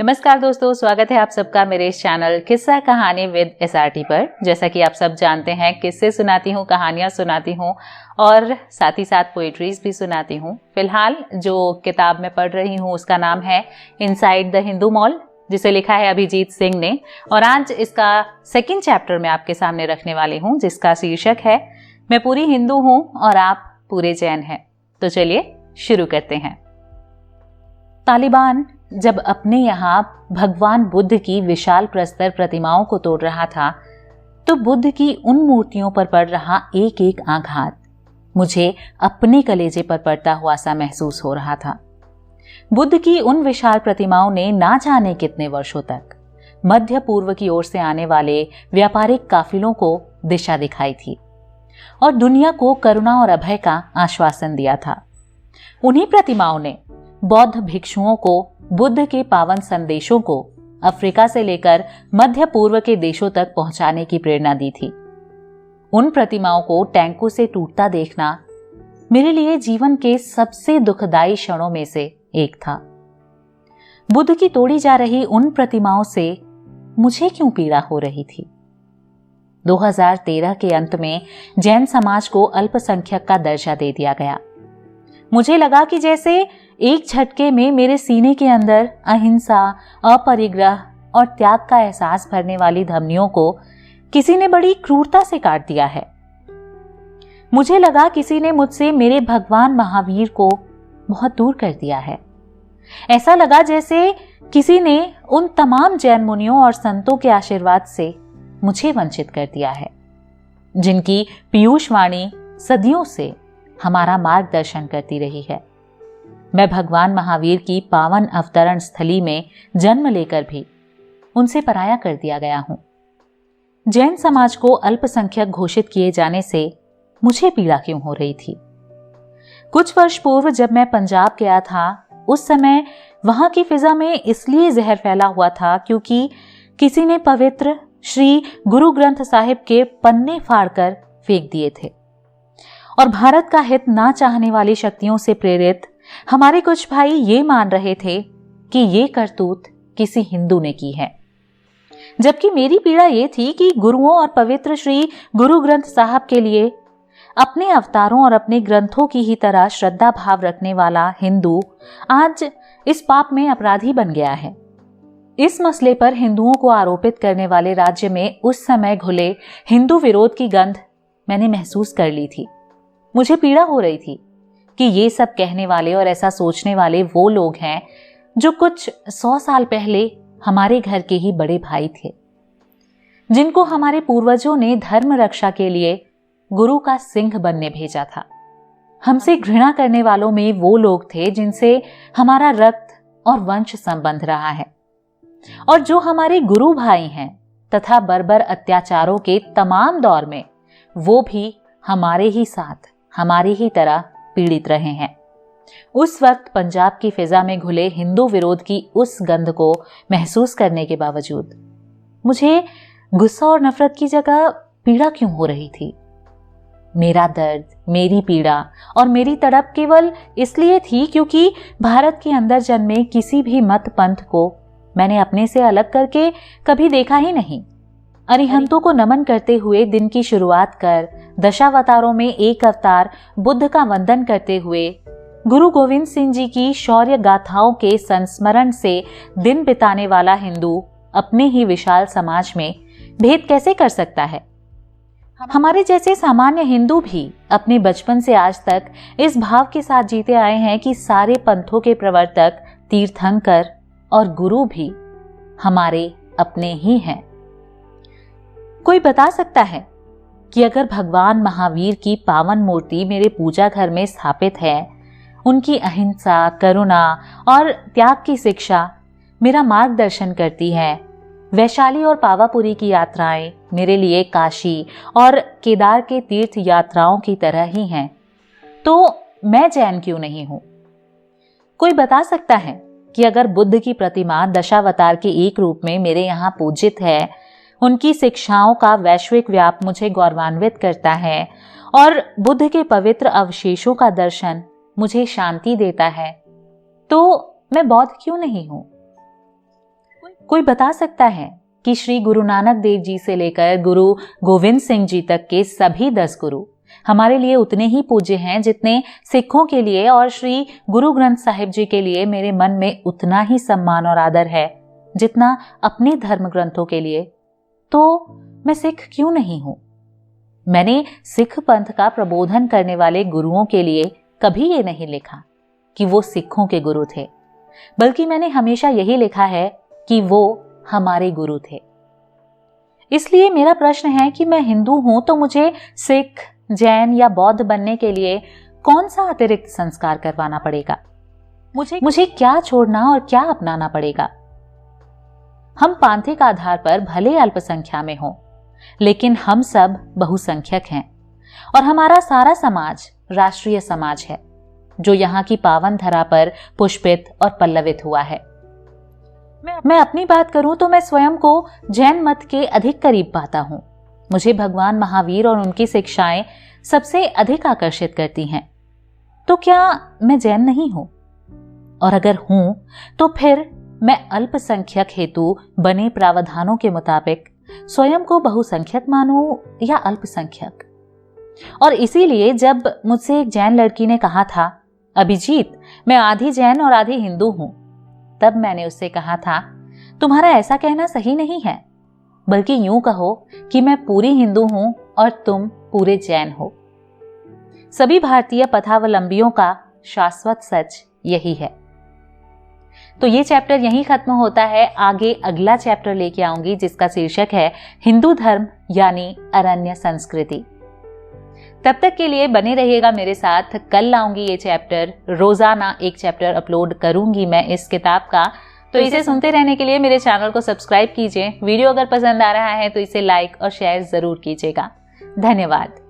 नमस्कार दोस्तों, स्वागत है आप सबका मेरे इस चैनल किस्सा कहानी विद SRT पर। जैसा कि आप सब जानते हैं, किस्से सुनाती हूँ, कहानियाँ सुनाती हूँ और साथ ही साथ पोएट्रीज भी सुनाती हूँ। फिलहाल जो किताब मैं पढ़ रही हूँ उसका नाम है इनसाइड द हिंदू मॉल, जिसे लिखा है अभिजीत सिंह ने। और आज इसका सेकंड चैप्टर मैं आपके सामने रखने वाली हूँ, जिसका शीर्षक है मैं पूरी हिंदू हूँ और आप पूरे जैन हैं। तो चलिए शुरू करते हैं। तालिबान जब अपने यहाँ भगवान बुद्ध की विशाल प्रस्तर प्रतिमाओं को तोड़ रहा था, तो बुद्ध की उन मूर्तियों पर पड़ रहा एक एक आघात मुझे अपने कलेजे पर पड़ता हुआ सा महसूस हो रहा था। बुद्ध की उन विशाल प्रतिमाओं ने ना जाने कितने वर्षों तक मध्य पूर्व की ओर से आने वाले व्यापारिक काफिलों को दिशा दिखाई थी और दुनिया को करुणा और अभय का आश्वासन दिया था। उन्हीं प्रतिमाओं ने बौद्ध भिक्षुओं को बुद्ध के पावन संदेशों को अफ्रीका से लेकर मध्य पूर्व के देशों तक पहुंचाने की प्रेरणा दी थी। उन प्रतिमाओं को टैंकों से टूटता देखना मेरे लिए जीवन के सबसे दुखदाई क्षणों में से एक था। बुद्ध की तोड़ी जा रही उन प्रतिमाओं से मुझे क्यों पीड़ा हो रही थी? 2013 के अंत में जैन समाज को अल्पसंख्यक का दर्जा दे दिया गया। मुझे लगा कि जैसे एक झटके में मेरे सीने के अंदर अहिंसा, अपरिग्रह और त्याग का एहसास भरने वाली धमनियों को किसी ने बड़ी क्रूरता से काट दिया है। मुझे लगा किसी ने मुझसे मेरे भगवान महावीर को बहुत दूर कर दिया है। ऐसा लगा जैसे किसी ने उन तमाम जैन मुनियों और संतों के आशीर्वाद से मुझे वंचित कर दिया है, जिनकी पीयूष वाणी सदियों से हमारा मार्गदर्शन करती रही है। मैं भगवान महावीर की पावन अवतरण स्थली में जन्म लेकर भी उनसे पराया कर दिया गया हूं। जैन समाज को अल्पसंख्यक घोषित किए जाने से मुझे पीड़ा क्यों हो रही थी? कुछ वर्ष पूर्व जब मैं पंजाब गया था, उस समय वहां की फिजा में इसलिए जहर फैला हुआ था क्योंकि किसी ने पवित्र श्री गुरु ग्रंथ साहिब के पन्ने फाड़कर फेंक दिए थे और भारत का हित ना चाहने वाली शक्तियों से प्रेरित हमारे कुछ भाई ये मान रहे थे कि ये करतूत किसी हिंदू ने की है, जबकि मेरी पीड़ा ये थी कि गुरुओं और पवित्र श्री गुरु ग्रंथ साहब के लिए अपने अवतारों और अपने ग्रंथों की ही तरह श्रद्धा भाव रखने वाला हिंदू आज इस पाप में अपराधी बन गया है। इस मसले पर हिंदुओं को आरोपित करने वाले राज्य में उस समय घुले हिंदू विरोध की गंध मैंने महसूस कर ली थी। मुझे पीड़ा हो रही थी कि ये सब कहने वाले और ऐसा सोचने वाले वो लोग हैं जो कुछ 100 साल पहले हमारे घर के ही बड़े भाई थे, जिनको हमारे पूर्वजों ने धर्म रक्षा के लिए गुरु का सिंह बनने भेजा था। हमसे घृणा करने वालों में वो लोग थे जिनसे हमारा रक्त और वंश संबंध रहा है और जो हमारे गुरु भाई हैं तथा बर्बर अत्याचारों के तमाम दौर में वो भी हमारे ही साथ हमारी ही तरह पीड़ित रहे हैं। उस वक्त पंजाब की फिजा में घुले हिंदू विरोध की उस गंध को महसूस करने के बावजूद मुझे गुस्सा और नफरत की जगह पीड़ा क्यों हो रही थी? मेरा दर्द, मेरी पीड़ा और मेरी तड़प केवल इसलिए थी क्योंकि भारत के अंदर जन्मे किसी भी मत पंथ को मैंने अपने से अलग करके कभी देखा ही नहीं। अरिहंतों को नमन करते हुए दिन की शुरुआत कर दशावतारों में एक अवतार बुद्ध का वंदन करते हुए गुरु गोविंद सिंह जी की शौर्य गाथाओं के संस्मरण से दिन बिताने वाला हिंदू अपने ही विशाल समाज में भेद कैसे कर सकता है? हमारे जैसे सामान्य हिंदू भी अपने बचपन से आज तक इस भाव के साथ जीते आए हैं कि सारे पंथों के प्रवर्तक, तीर्थंकर और गुरु भी हमारे अपने ही हैं। कोई बता सकता है कि अगर भगवान महावीर की पावन मूर्ति मेरे पूजा घर में स्थापित है, उनकी अहिंसा, करुणा और त्याग की शिक्षा मेरा मार्गदर्शन करती है, वैशाली और पावापुरी की यात्राएं मेरे लिए काशी और केदार के तीर्थ यात्राओं की तरह ही हैं, तो मैं जैन क्यों नहीं हूं? कोई बता सकता है कि अगर बुद्ध की प्रतिमा दशावतार के एक रूप में मेरे यहाँ पूजित है, उनकी शिक्षाओं का वैश्विक व्याप मुझे गौरवान्वित करता है और बुद्ध के पवित्र अवशेषों का दर्शन मुझे शांति देता है, तो मैं बौद्ध क्यों नहीं हूं? कोई बता सकता है कि श्री गुरु नानक देव जी से लेकर गुरु गोविंद सिंह जी तक के सभी 10 गुरु हमारे लिए उतने ही पूज्य हैं जितने सिखों के लिए और श्री गुरु ग्रंथ साहिब जी के लिए मेरे मन में उतना ही सम्मान और आदर है जितना अपने धर्म ग्रंथों के लिए? तो मैं सिख क्यों नहीं हूं? मैंने सिख पंथ का प्रबोधन करने वाले गुरुओं के लिए कभी ये नहीं लिखा कि वो सिखों के गुरु थे, बल्कि मैंने हमेशा यही लिखा है कि वो हमारे गुरु थे। इसलिए मेरा प्रश्न है कि मैं हिंदू हूं तो मुझे सिख, जैन या बौद्ध बनने के लिए कौन सा अतिरिक्त संस्कार करवाना पड़ेगा? मुझे क्या छोड़ना और क्या अपनाना पड़ेगा? हम पांथिक आधार पर भले अल्पसंख्या में हों, लेकिन हम सब बहुसंख्यक हैं और हमारा सारा समाज राष्ट्रीय समाज है जो यहाँ की पावन धरा पर पुष्पित और पल्लवित हुआ है। मैं अपनी बात करूं तो मैं स्वयं को जैन मत के अधिक करीब पाता हूं। मुझे भगवान महावीर और उनकी शिक्षाएं सबसे अधिक आकर्षित करती हैं। तो क्या मैं जैन नहीं हूं? और अगर हूं तो फिर मैं अल्पसंख्यक हेतु बने प्रावधानों के मुताबिक स्वयं को बहुसंख्यक मानूं या अल्पसंख्यक? और इसीलिए जब मुझसे एक जैन लड़की ने कहा था, अभिजीत मैं आधी जैन और आधी हिंदू हूं, तब मैंने उससे कहा था, तुम्हारा ऐसा कहना सही नहीं है, बल्कि यूं कहो कि मैं पूरी हिंदू हूं और तुम पूरे जैन हो। सभी भारतीय पथावलंबियों का शाश्वत सच यही है। तो ये चैप्टर यहीं खत्म होता है। आगे अगला चैप्टर लेके आऊंगी जिसका शीर्षक है हिंदू धर्म यानी अरण्य संस्कृति। तब तक के लिए बने रहिएगा मेरे साथ। कल लाऊंगी ये चैप्टर, रोजाना एक चैप्टर अपलोड करूंगी मैं इस किताब का। तो इसे सुनते रहने के लिए मेरे चैनल को सब्सक्राइब कीजिए। वीडियो अगर पसंद आ रहा है तो इसे लाइक और शेयर जरूर कीजिएगा। धन्यवाद।